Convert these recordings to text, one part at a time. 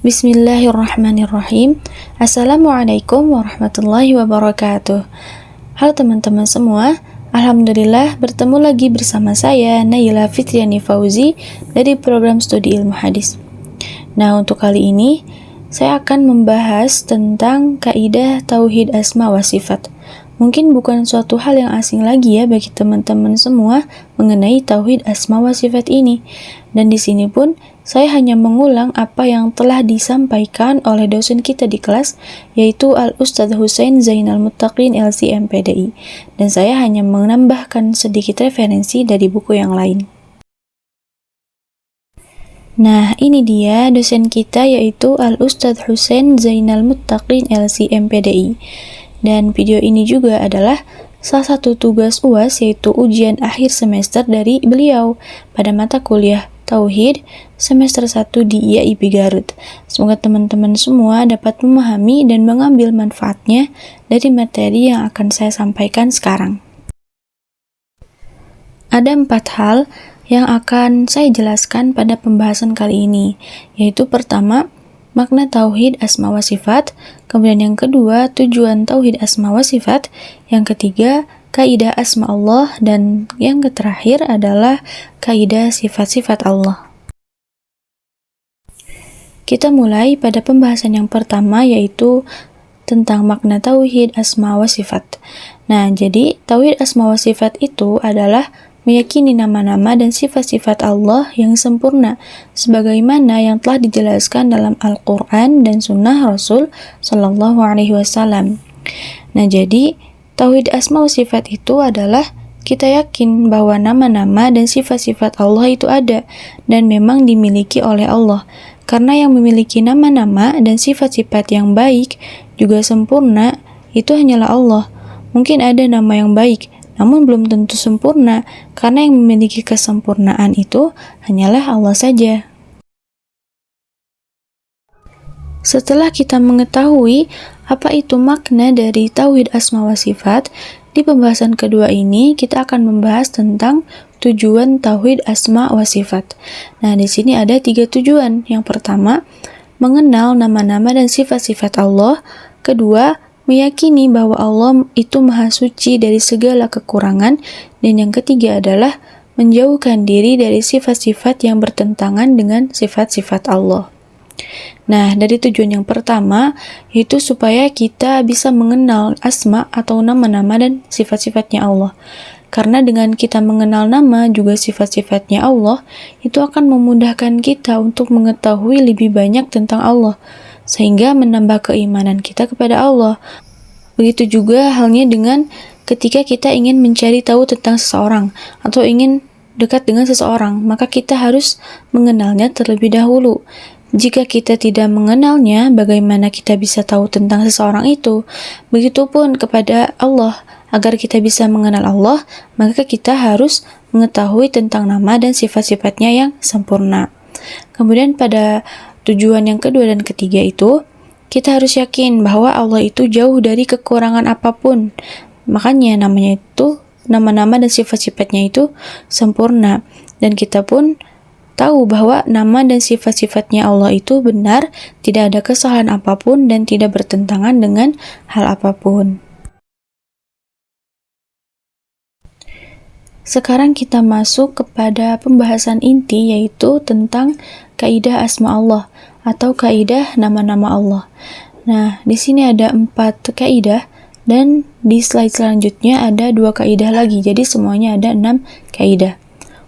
Bismillahirrahmanirrahim. Assalamualaikum warahmatullahi wabarakatuh. Halo teman-teman semua, alhamdulillah bertemu lagi bersama saya Naila Fitriani Fauzi dari program studi ilmu hadis. Nah, untuk kali ini saya akan membahas tentang kaidah tauhid asma wa sifat. Mungkin bukan suatu hal yang asing lagi ya bagi teman-teman semua mengenai tauhid asma wa sifat ini. Dan di sini pun saya hanya mengulang apa yang telah disampaikan oleh dosen kita di kelas, yaitu Al-Ustadz Husain Zainal Muttaqin LC MPDI. Dan saya hanya menambahkan sedikit referensi dari buku yang lain. Nah, ini dia dosen kita, yaitu Al-Ustadz Husain Zainal Muttaqin LC MPDI. Dan video ini juga adalah salah satu tugas UAS, yaitu ujian akhir semester dari beliau pada mata kuliah Tauhid semester 1 di IAIP Garut. Semoga teman-teman semua dapat memahami dan mengambil manfaatnya dari materi yang akan saya sampaikan sekarang. Ada 4 hal yang akan saya jelaskan pada pembahasan kali ini, yaitu pertama, makna tauhid asma wa sifat, kemudian yang kedua, tujuan tauhid asma wa sifat, yang ketiga, kaidah asma Allah, dan yang terakhir adalah kaidah sifat-sifat Allah. Kita mulai pada pembahasan yang pertama, yaitu tentang makna tauhid asma wa sifat. Nah, jadi tauhid asma wa sifat itu adalah meyakini nama-nama dan sifat-sifat Allah yang sempurna sebagaimana yang telah dijelaskan dalam Al-Quran dan Sunnah Rasul Sallallahu Alaihi Wasallam. Nah, jadi tauhid asma wa sifat itu adalah kita yakin bahwa nama-nama dan sifat-sifat Allah itu ada dan memang dimiliki oleh Allah, karena yang memiliki nama-nama dan sifat-sifat yang baik juga sempurna itu hanyalah Allah. Mungkin ada nama yang baik, namun belum tentu sempurna, karena yang memiliki kesempurnaan itu hanyalah Allah saja. Setelah kita mengetahui apa itu makna dari tauhid asma wa sifat, di pembahasan kedua ini kita akan membahas tentang tujuan tauhid asma wa sifat. Nah, di sini ada 3 tujuan. Yang pertama, mengenal nama-nama dan sifat-sifat Allah. Kedua, meyakini bahwa Allah itu maha suci dari segala kekurangan. Dan yang ketiga adalah menjauhkan diri dari sifat-sifat yang bertentangan dengan sifat-sifat Allah. Nah, dari tujuan yang pertama, yaitu supaya kita bisa mengenal asma atau nama-nama dan sifat-sifatnya Allah. Karena dengan kita mengenal nama juga sifat-sifatnya Allah, itu akan memudahkan kita untuk mengetahui lebih banyak tentang Allah, sehingga menambah keimanan kita kepada Allah. Begitu juga halnya dengan ketika kita ingin mencari tahu tentang seseorang atau ingin dekat dengan seseorang, maka kita harus mengenalnya terlebih dahulu. Jika kita tidak mengenalnya, bagaimana kita bisa tahu tentang seseorang itu? Begitupun kepada Allah. Agar kita bisa mengenal Allah, maka kita harus mengetahui tentang nama dan sifat-sifatnya yang sempurna. Kemudian pada tujuan yang kedua dan ketiga itu, kita harus yakin bahwa Allah itu jauh dari kekurangan apapun. Makanya nama-nama dan sifat-sifatnya itu sempurna. Dan kita pun tahu bahwa nama dan sifat-sifatnya Allah itu benar, tidak ada kesalahan apapun dan tidak bertentangan dengan hal apapun. Sekarang kita masuk kepada pembahasan inti, yaitu tentang kaidah asma Allah atau kaidah nama-nama Allah. Nah, di sini ada 4 kaidah dan di slide selanjutnya ada 2 kaidah lagi. Jadi semuanya ada 6 kaidah.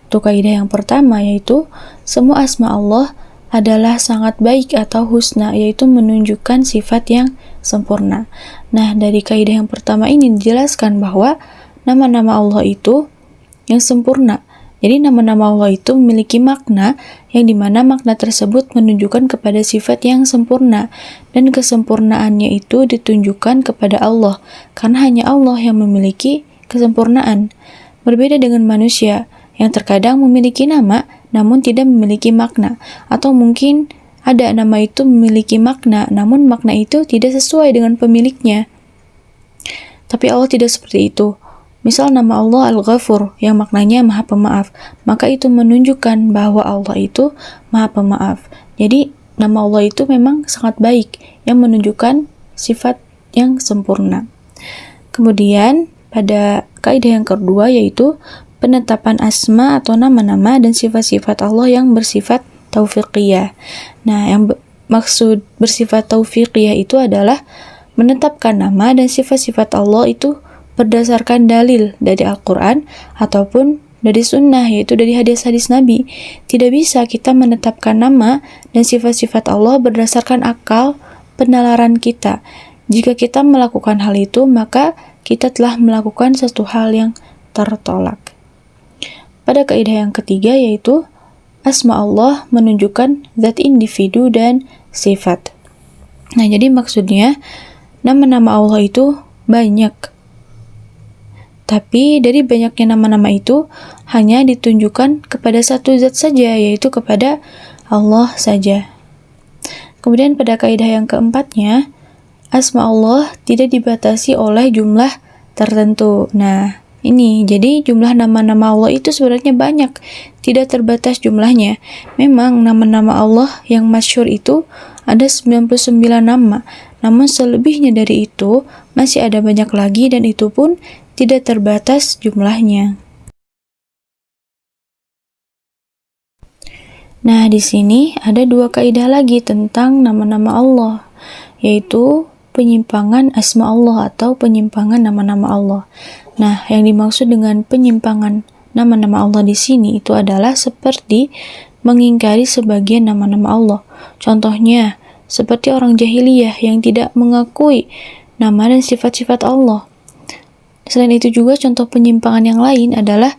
Untuk kaidah yang pertama, yaitu semua asma Allah adalah sangat baik atau husna, yaitu menunjukkan sifat yang sempurna. Nah, dari kaidah yang pertama ini dijelaskan bahwa nama-nama Allah itu yang sempurna. Jadi nama-nama Allah itu memiliki makna yang dimana makna tersebut menunjukkan kepada sifat yang sempurna, dan kesempurnaannya itu ditunjukkan kepada Allah, karena hanya Allah yang memiliki kesempurnaan. Berbeda dengan manusia yang terkadang memiliki nama namun tidak memiliki makna, atau mungkin ada nama itu memiliki makna namun makna itu tidak sesuai dengan pemiliknya. Tapi Allah tidak seperti itu. Misal nama Allah Al-Ghafur yang maknanya Maha Pemaaf, maka itu menunjukkan bahwa Allah itu Maha Pemaaf. Jadi nama Allah itu memang sangat baik, yang menunjukkan sifat yang sempurna. Kemudian pada kaidah yang kedua yaitu penetapan asma atau nama-nama dan sifat-sifat Allah yang bersifat taufiqiyah. Nah, yang maksud bersifat taufiqiyah itu adalah menetapkan nama dan sifat-sifat Allah itu berdasarkan dalil dari Al-Quran ataupun dari sunnah, yaitu dari hadis-hadis Nabi. Tidak bisa kita menetapkan nama dan sifat-sifat Allah berdasarkan akal penalaran kita. Jika kita melakukan hal itu, maka kita telah melakukan sesuatu hal yang tertolak. Pada kaidah yang ketiga yaitu asma Allah menunjukkan zat individu dan sifat. Nah, jadi maksudnya nama-nama Allah itu banyak. Tapi dari banyaknya nama-nama itu hanya ditunjukkan kepada satu zat saja, yaitu kepada Allah saja. Kemudian pada kaidah yang keempatnya, asma Allah tidak dibatasi oleh jumlah tertentu. Nah, ini jadi jumlah nama-nama Allah itu sebenarnya banyak, tidak terbatas jumlahnya. Memang nama-nama Allah yang masyhur itu ada 99 nama, namun selebihnya dari itu masih ada banyak lagi dan itu pun tidak terbatas jumlahnya. Nah, di sini ada dua kaidah lagi tentang nama-nama Allah, yaitu penyimpangan asma Allah atau penyimpangan nama-nama Allah. Nah, yang dimaksud dengan penyimpangan nama-nama Allah di sini itu adalah seperti mengingkari sebagian nama-nama Allah. Contohnya, seperti orang jahiliyah yang tidak mengakui nama dan sifat-sifat Allah. Selain itu juga contoh penyimpangan yang lain adalah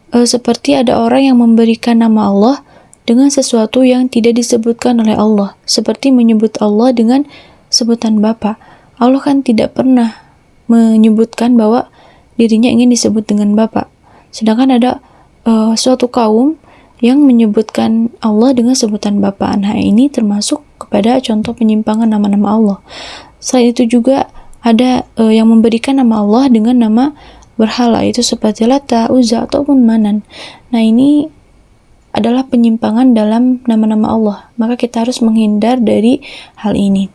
seperti ada orang yang memberikan nama Allah dengan sesuatu yang tidak disebutkan oleh Allah, seperti menyebut Allah dengan sebutan Bapa. Allah kan tidak pernah menyebutkan bahwa dirinya ingin disebut dengan Bapa. Sedangkan ada suatu kaum yang menyebutkan Allah dengan sebutan Bapa. Nah, ini termasuk kepada contoh penyimpangan nama-nama Allah. Selain itu juga ada yang memberikan nama Allah dengan nama berhala, itu seperti Lata, Uzza, ataupun Manan. Nah, ini adalah penyimpangan dalam nama-nama Allah. Maka kita harus menghindar dari hal ini.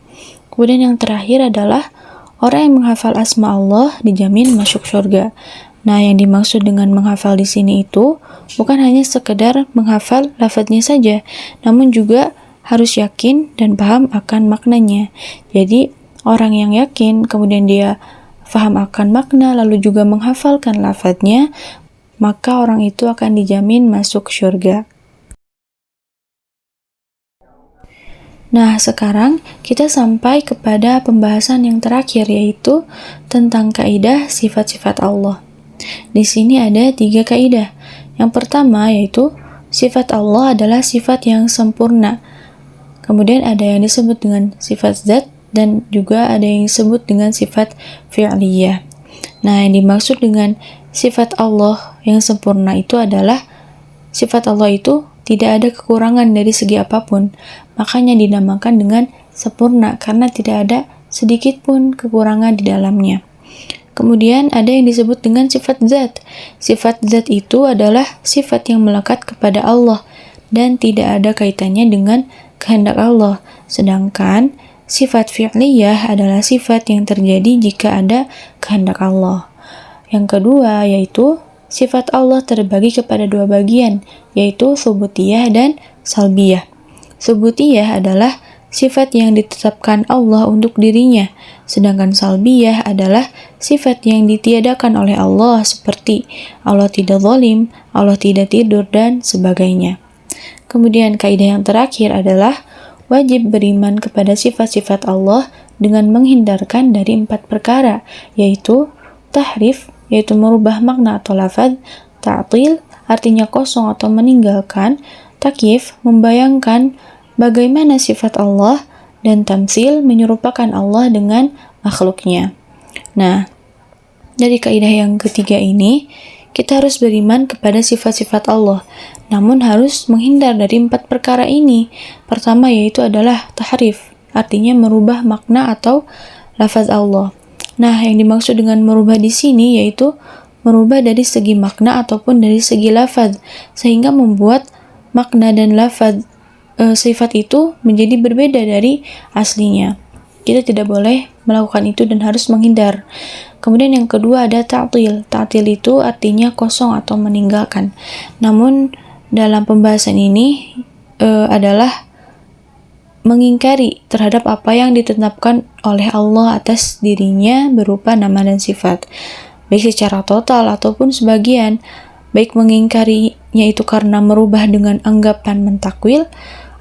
Kemudian yang terakhir adalah orang yang menghafal asma Allah dijamin masuk surga. Nah, yang dimaksud dengan menghafal di sini itu bukan hanya sekedar menghafal lafadznya saja, namun juga harus yakin dan paham akan maknanya. Jadi, orang yang yakin, kemudian dia paham akan makna, lalu juga menghafalkan lafadznya, maka orang itu akan dijamin masuk surga. Nah, sekarang kita sampai kepada pembahasan yang terakhir, yaitu tentang kaidah sifat-sifat Allah. Di sini ada 3 kaidah. Yang pertama yaitu sifat Allah adalah sifat yang sempurna. Kemudian ada yang disebut dengan sifat zat dan juga ada yang disebut dengan sifat fi'liyah. Nah, yang dimaksud dengan sifat Allah yang sempurna itu adalah sifat Allah itu tidak ada kekurangan dari segi apapun. Makanya dinamakan dengan sempurna karena tidak ada sedikit pun kekurangan di dalamnya. Kemudian ada yang disebut dengan sifat zat. Sifat zat itu adalah sifat yang melekat kepada Allah dan tidak ada kaitannya dengan kehendak Allah. Sedangkan sifat fi'liyah adalah sifat yang terjadi jika ada kehendak Allah. Yang kedua yaitu sifat Allah terbagi kepada 2 bagian, yaitu subutiyah dan salbiyah. Subutiyah adalah sifat yang ditetapkan Allah untuk dirinya, sedangkan salbiyah adalah sifat yang ditiadakan oleh Allah seperti Allah tidak zalim, Allah tidak tidur, dan sebagainya. Kemudian kaidah yang terakhir adalah wajib beriman kepada sifat-sifat Allah dengan menghindarkan dari 4 perkara, yaitu tahrif, yaitu merubah makna atau lafaz, ta'til, artinya kosong atau meninggalkan, takyif, membayangkan bagaimana sifat Allah, dan tamsil, menyerupakan Allah dengan makhluknya. Nah, dari kaidah yang ketiga ini, kita harus beriman kepada sifat-sifat Allah, namun harus menghindar dari 4 perkara ini. Pertama yaitu adalah tahrif, artinya merubah makna atau lafaz Allah. Nah, yang dimaksud dengan merubah di sini yaitu merubah dari segi makna ataupun dari segi lafaz, sehingga membuat makna dan lafaz sifat itu menjadi berbeda dari aslinya. Kita tidak boleh melakukan itu dan harus menghindar. Kemudian yang kedua ada ta'til. Ta'til itu artinya kosong atau meninggalkan. Namun dalam pembahasan ini adalah mengingkari terhadap apa yang ditetapkan oleh Allah atas dirinya berupa nama dan sifat, baik secara total ataupun sebagian, baik mengingkarinya itu karena merubah dengan anggapan mentakwil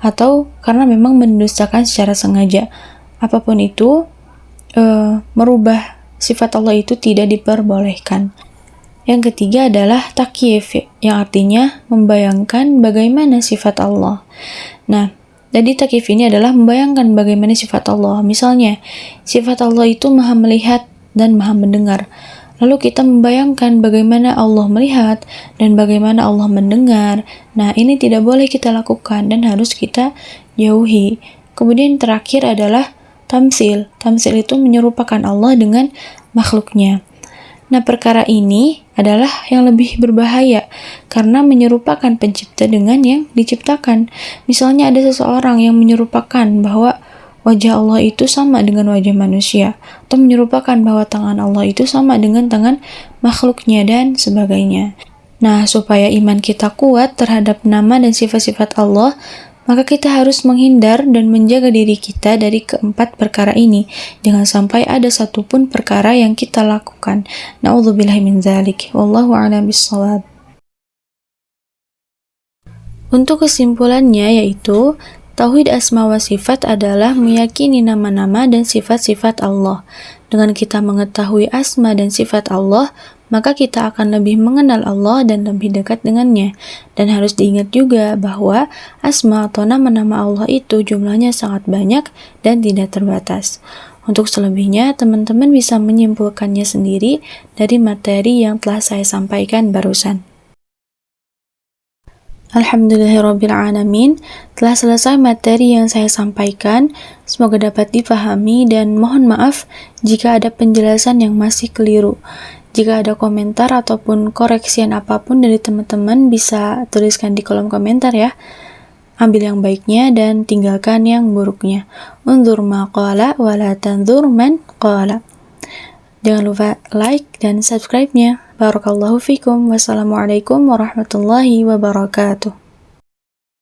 atau karena memang mendustakan secara sengaja. Apapun itu, merubah sifat Allah itu tidak diperbolehkan. Yang ketiga adalah takyif, yang artinya membayangkan bagaimana sifat Allah. Nah, jadi takyif ini adalah membayangkan bagaimana sifat Allah. Misalnya, sifat Allah itu maha melihat dan maha mendengar. Lalu kita membayangkan bagaimana Allah melihat dan bagaimana Allah mendengar. Nah, ini tidak boleh kita lakukan dan harus kita jauhi. Kemudian terakhir adalah tamsil. Tamsil itu menyerupakan Allah dengan makhluknya. Nah, perkara ini adalah yang lebih berbahaya karena menyerupakan pencipta dengan yang diciptakan. Misalnya ada seseorang yang menyerupakan bahwa wajah Allah itu sama dengan wajah manusia, atau menyerupakan bahwa tangan Allah itu sama dengan tangan makhluknya dan sebagainya. Nah, supaya iman kita kuat terhadap nama dan sifat-sifat Allah, maka kita harus menghindar dan menjaga diri kita dari keempat perkara ini. Jangan sampai ada satupun perkara yang kita lakukan. Na'udzubillahi min dzalik. Wallahu a'lam bishawab. Untuk kesimpulannya yaitu, tauhid asma wa sifat adalah meyakini nama-nama dan sifat-sifat Allah. Dengan kita mengetahui asma dan sifat Allah, maka kita akan lebih mengenal Allah dan lebih dekat dengannya. Dan harus diingat juga bahwa asma atau nama-nama Allah itu jumlahnya sangat banyak dan tidak terbatas. Untuk selebihnya, teman-teman bisa menyimpulkannya sendiri dari materi yang telah saya sampaikan barusan. Alhamdulillahirrabbilalamin, telah selesai materi yang saya sampaikan. Semoga dapat dipahami dan mohon maaf jika ada penjelasan yang masih keliru. Jika ada komentar ataupun koreksian apapun dari teman-teman, bisa tuliskan di kolom komentar ya. Ambil yang baiknya dan tinggalkan yang buruknya. Unzur ma qala wa la tanzur man qala. Jangan lupa like dan subscribe-nya. Barakallahu fikum. Wassalamualaikum warahmatullahi wabarakatuh.